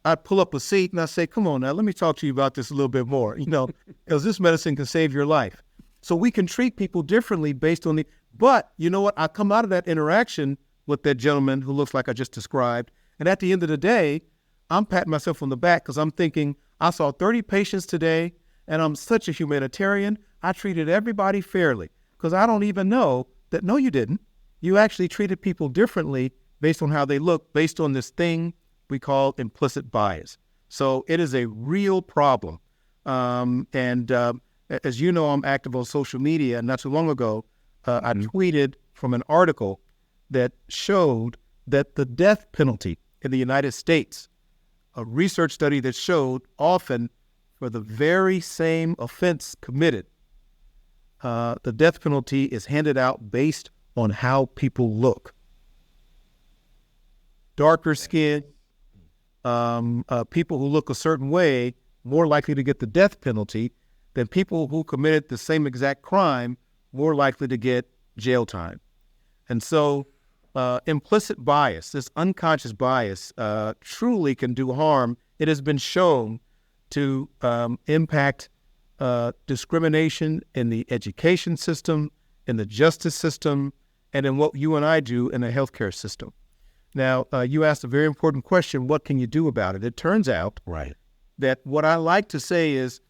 S1: I'd pull up a seat and I'd say, come on now, let me talk to you about this a little bit more, because this medicine can save your life. So we can treat people differently based on but you know what? I come out of that interaction with that gentleman who looks like I just described, and at the end of the day, I'm patting myself on the back because I'm thinking, I saw 30 patients today, and I'm such a humanitarian. I treated everybody fairly because I don't even know that, no, you didn't. You actually treated people differently based on how they look, based on this thing we call implicit bias. So it is a real problem. And as you know, I'm active on social media, and not too long ago, I tweeted from an article that showed that the death penalty in the United States, a research study that showed often for the very same offense committed, the death penalty is handed out based on how people look. Darker skin, people who look a certain way, more likely to get the death penalty than people who committed the same exact crime, more likely to get jail time. And so implicit bias, this unconscious bias, truly can do harm. It has been shown to impact discrimination in the education system, in the justice system, and in what you and I do in the healthcare system. Now, you asked a very important question, what can you do about it? It turns out that what I like to say is,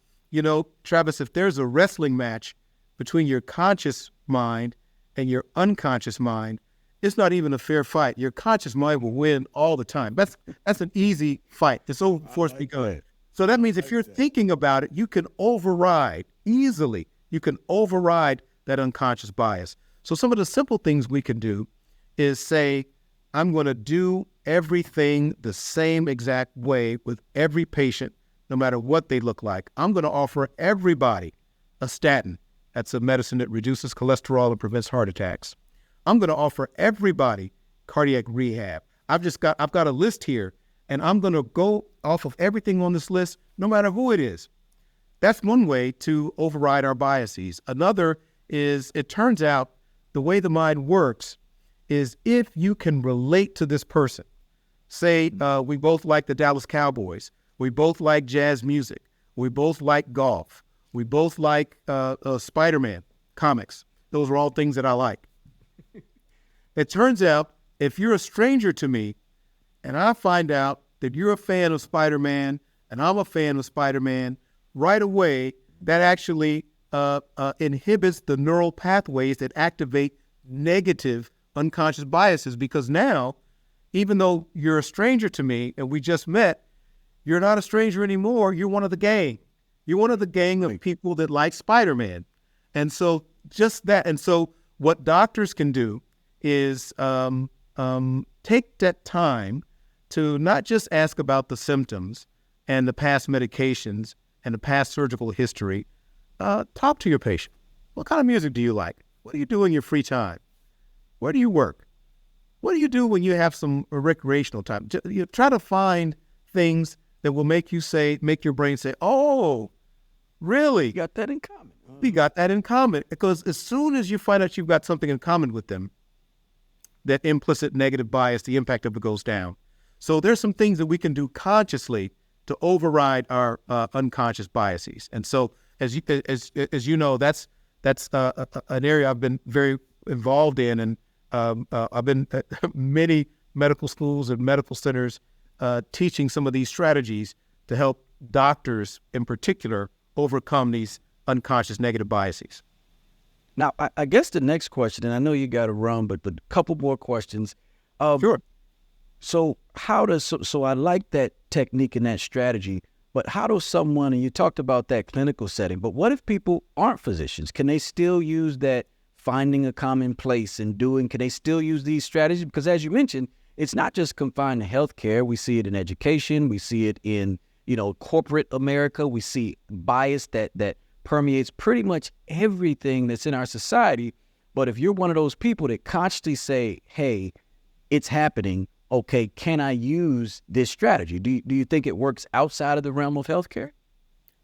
S1: Travis, if there's a wrestling match between your conscious mind and your unconscious mind, it's not even a fair fight. Your conscious mind will win all the time. That's an easy fight. It's over before it's begun. So that means if you're thinking about it, you can override easily. You can override that unconscious bias. So some of the simple things we can do is say, I'm going to do everything the same exact way with every patient, no matter what they look like. I'm going to offer everybody a statin. That's a medicine that reduces cholesterol and prevents heart attacks. I'm going to offer everybody cardiac rehab. I've got a list here and I'm going to go off of everything on this list, no matter who it is. That's one way to override our biases. Another is, it turns out the way the mind works is if you can relate to this person. Say we both like the Dallas Cowboys. We both like jazz music. We both like golf. We both like Spider-Man comics. Those are all things that I like. It turns out if you're a stranger to me and I find out that you're a fan of Spider-Man and I'm a fan of Spider-Man, right away that actually inhibits the neural pathways that activate negative unconscious biases, because now, even though you're a stranger to me and we just met, you're not a stranger anymore. You're one of the gang. You're one of the gang of people that like Spider-Man. And so just that. And so what doctors can do is take that time to not just ask about the symptoms and the past medications and the past surgical history. Talk to your patient. What kind of music do you like? What do you do in your free time? Where do you work? What do you do when you have some recreational time? You try to find things that will make your brain say, oh, really?
S2: You got that in common.
S1: We got that in common. Because as soon as you find out you've got something in common with them, that implicit negative bias, the impact of it goes down. So there's some things that we can do consciously to override our unconscious biases. And so as you know, that's an area I've been very involved in, and I've been at many medical schools and medical centers teaching some of these strategies to help doctors in particular overcome these unconscious negative biases.
S2: Now, I guess the next question, and I know you got to run, but a couple more questions.
S1: Sure.
S2: So I like that technique and that strategy, but how does someone, and you talked about that clinical setting, but what if people aren't physicians? Can they still use that finding a common place and can they still use these strategies? Because as you mentioned, it's not just confined to healthcare. We see it in education. We see it in, corporate America. We see bias that permeates pretty much everything that's in our society. But if you're one of those people that constantly say, hey, it's happening, okay, can I use this strategy? Do you think it works outside of the realm of healthcare?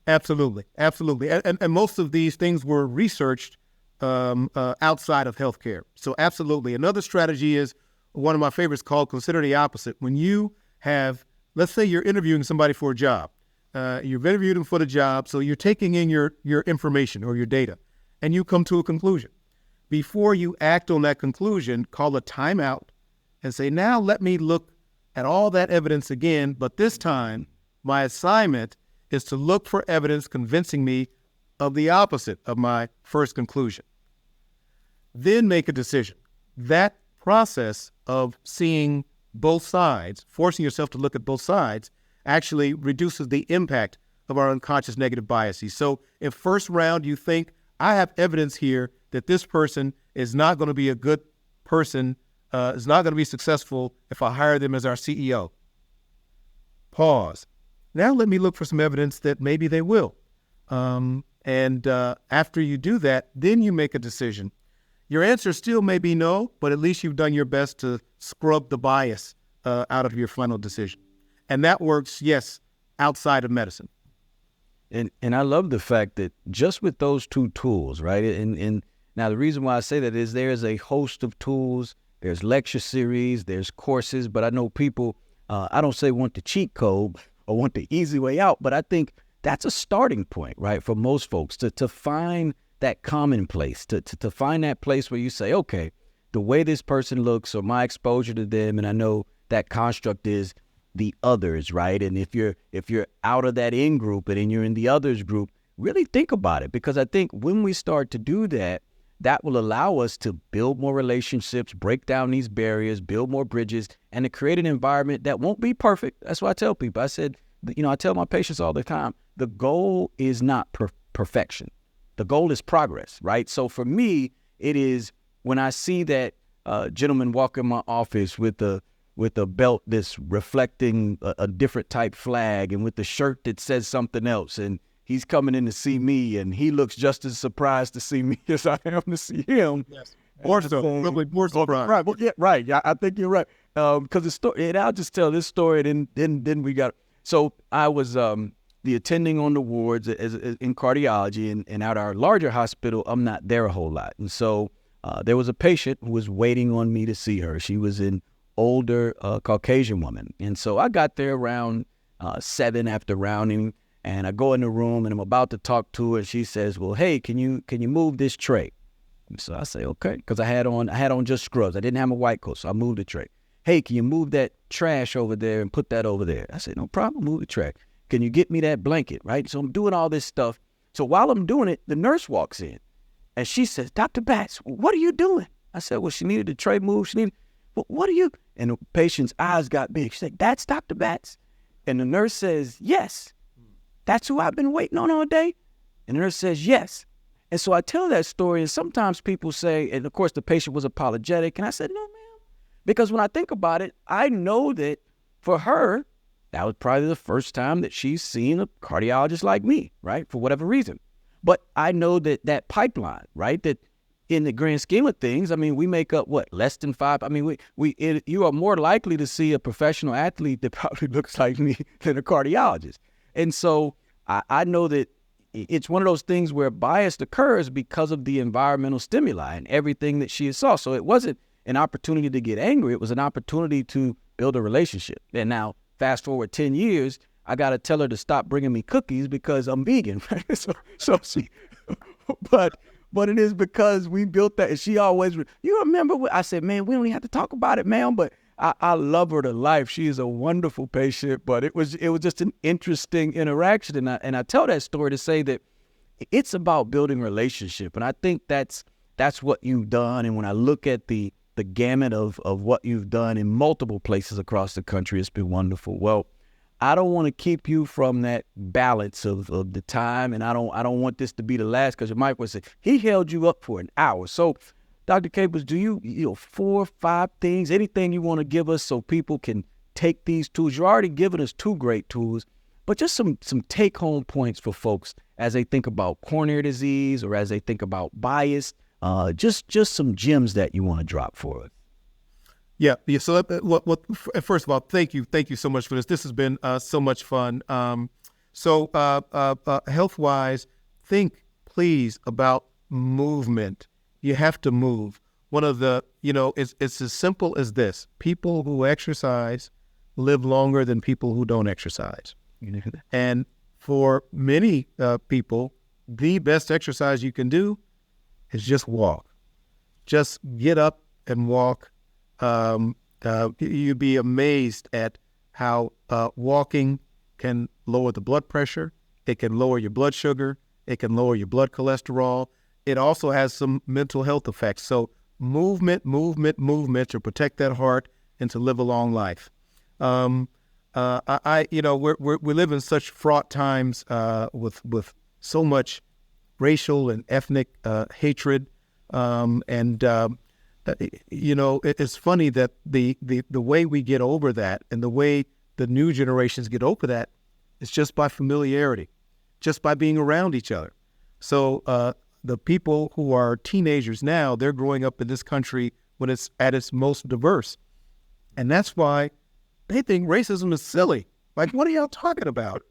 S1: Absolutely. And most of these things were researched outside of healthcare. So absolutely. Another strategy is one of my favorites called consider the opposite. When you have, let's say you're interviewing somebody for a job. You've interviewed them for the job, so you're taking in your information or your data, and you come to a conclusion. Before you act on that conclusion, call a timeout and say, now let me look at all that evidence again, but this time my assignment is to look for evidence convincing me of the opposite of my first conclusion. Then make a decision. That process of seeing both sides, forcing yourself to look at both sides, actually reduces the impact of our unconscious negative biases. So if first round you think, I have evidence here that this person is not going to be a good person, is not going to be successful if I hire them as our CEO. Pause. Now let me look for some evidence that maybe they will. And after you do that, then you make a decision. Your answer still may be no, but at least you've done your best to scrub the bias out of your final decision. And that works, yes, outside of medicine.
S2: And I love the fact that just with those two tools, right? And now the reason why I say that is there's a host of tools. There's lecture series, there's courses, but I know people, I don't say want the cheat code or want the easy way out, but I think that's a starting point, right, for most folks to find that common place, to find that place where you say, okay, the way this person looks or my exposure to them, and I know that construct is the others, right? And if you're out of that in group and then you're in the others group, really think about it, because I think when we start to do that, that will allow us to build more relationships, break down these barriers, build more bridges, and to create an environment that won't be perfect. That's what I tell people. I said, I tell my patients all the time, the goal is not perfection. The goal is progress, right? So for me, it is when I see that gentleman walk in my office with a belt that's reflecting a different type flag and with the shirt that says something else, and he's coming in to see me, and he looks just as surprised to see me as I am to see him.
S1: Yes. More so, probably more surprised.
S2: Right. Well, yeah, right. Yeah, I think you're right. because the story, and I'll just tell this story, and then we got. So I was the attending on the wards in cardiology, and at our larger hospital, I'm not there a whole lot, and so there was a patient who was waiting on me to see her. She was an older Caucasian woman, and so I got there around 7 after rounding, and I go in the room and I'm about to talk to her. And she says, "Well, hey, can you move this tray?" And so I say, "Okay," because I had on just scrubs. I didn't have my white coat, so I moved the tray. "Hey, can you move that trash over there and put that over there?" I said, "No problem, move the trash. Can you get me that blanket?" Right? So I'm doing all this stuff. So while I'm doing it, the nurse walks in and she says, "Dr. Batts, what are you doing?" I said, "Well, she needed the tray moved. She needed, well, what are you?" And the patient's eyes got big. She said, "That's Dr. Batts?" And the nurse says, "Yes. That's who I've been waiting on all day?" And the nurse says, "Yes." And so I tell that story, and sometimes people say, and of course the patient was apologetic, and I said, "No, ma'am." Because when I think about it, I know that for her, that was probably the first time that she's seen a cardiologist like me, right, for whatever reason. But I know that pipeline, right, that in the grand scheme of things, I mean, we make up, what, less than 5? I mean, you are more likely to see a professional athlete that probably looks like me than a cardiologist. And so I know that it's one of those things where bias occurs because of the environmental stimuli and everything that she saw. So it wasn't an opportunity to get angry. It was an opportunity to build a relationship. And now, fast forward 10 years, I got to tell her to stop bringing me cookies because I'm vegan. Right? So she, but it is because we built that. And she always, you remember what I said, "Man, we don't even have to talk about it, ma'am." But I love her to life. She is a wonderful patient, but it was just an interesting interaction. And I tell that story to say that it's about building relationship. And I think that's what you've done. And when I look at the gamut of what you've done in multiple places across the country, it's been wonderful. Well, I don't want to keep you from that balance of the time, and I don't want this to be the last, because Mike would say he held you up for an hour. So, Dr. Capers, do you 4 or 5 things, anything you want to give us so people can take these tools? You're already giving us 2 great tools, but just some take-home points for folks as they think about coronary disease or as they think about bias, just some gems that you want to drop for us.
S1: Yeah. So first of all, thank you so much for this. This has been so much fun. Health-wise, think please about movement. You have to move. One of the, it's as simple as this: people who exercise live longer than people who don't exercise. And for many people, the best exercise you can do is just walk. Just get up and walk. You'd be amazed at how walking can lower the blood pressure. It can lower your blood sugar. It can lower your blood cholesterol. It also has some mental health effects. So movement to protect that heart and to live a long life. We live in such fraught times with so much racial and ethnic hatred, it's funny that the way we get over that and the way the new generations get over that is just by familiarity, just by being around each other. So the people who are teenagers now, they're growing up in this country when it's at its most diverse. And that's why they think racism is silly. Like, what are y'all talking about?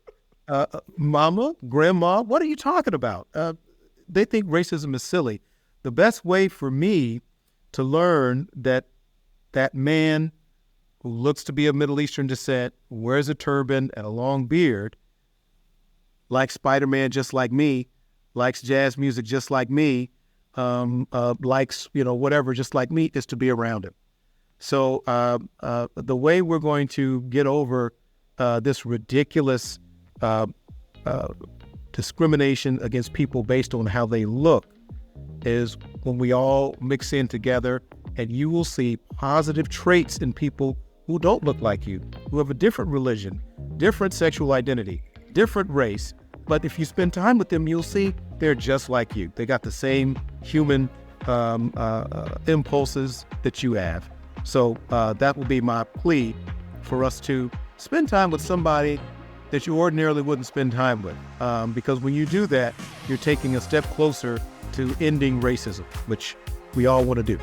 S1: Mama, grandma, what are you talking about? They think racism is silly. The best way for me to learn that man who looks to be of Middle Eastern descent, wears a turban and a long beard, likes Spider-Man just like me, likes jazz music just like me, likes, whatever just like me, is to be around him. So the way we're going to get over this ridiculous discrimination against people based on how they look is when we all mix in together, and you will see positive traits in people who don't look like you, who have a different religion, different sexual identity, different race. But if you spend time with them, you'll see they're just like you. They got the same human impulses that you have. So that will be my plea for us to spend time with somebody that you ordinarily wouldn't spend time with. Because when you do that, you're taking a step closer to ending racism, which we all want to do.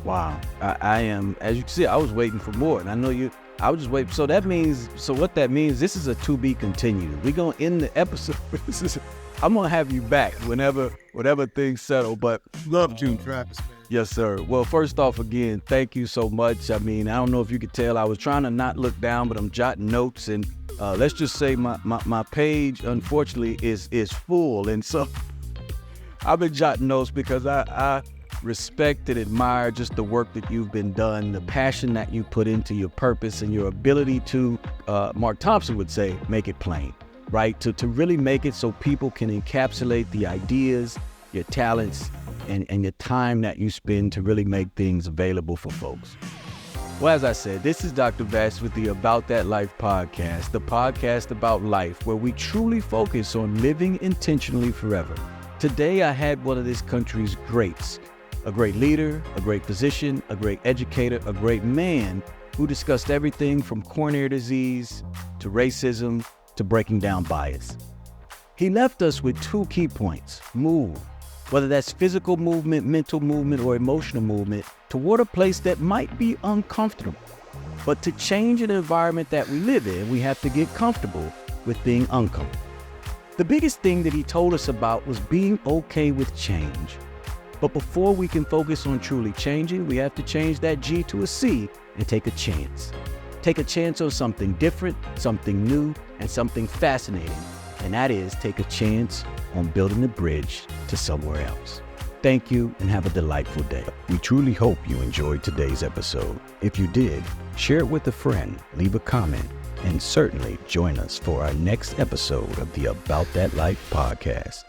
S2: Wow. I am, as you can see, I was waiting for more. And I know I was just waiting. So what that means, this is a to be continued. We're going to end the episode. I'm going to have you back whenever things settle. But
S1: Love June Travis, man.
S2: Yes, sir. Well, first off, again, thank you so much. I mean, I don't know if you could tell, I was trying to not look down, but I'm jotting notes. And let's just say my page, unfortunately, is full. And so I've been jotting notes because I respect and admire just the work that you've been done, the passion that you put into your purpose, and your ability to, Mark Thompson would say, make it plain, right? To really make it so people can encapsulate the ideas, your talents, and your time that you spend to really make things available for folks. Well, as I said, this is Dr. Bass with the About That Life podcast, the podcast about life, where we truly focus on living intentionally forever. Today, I had one of this country's greats, a great leader, a great physician, a great educator, a great man who discussed everything from coronary disease to racism to breaking down bias. He left us with 2 key points: move, whether that's physical movement, mental movement, or emotional movement, toward a place that might be uncomfortable. But to change an environment that we live in, we have to get comfortable with being uncomfortable. The biggest thing that he told us about was being okay with change. But before we can focus on truly changing, we have to change that G to a C and take a chance. Take a chance on something different, something new, and something fascinating. And that is take a chance on building a bridge to somewhere else. Thank you and have a delightful day. We truly hope you enjoyed today's episode. If you did, share it with a friend, leave a comment, and certainly join us for our next episode of the About That Life podcast.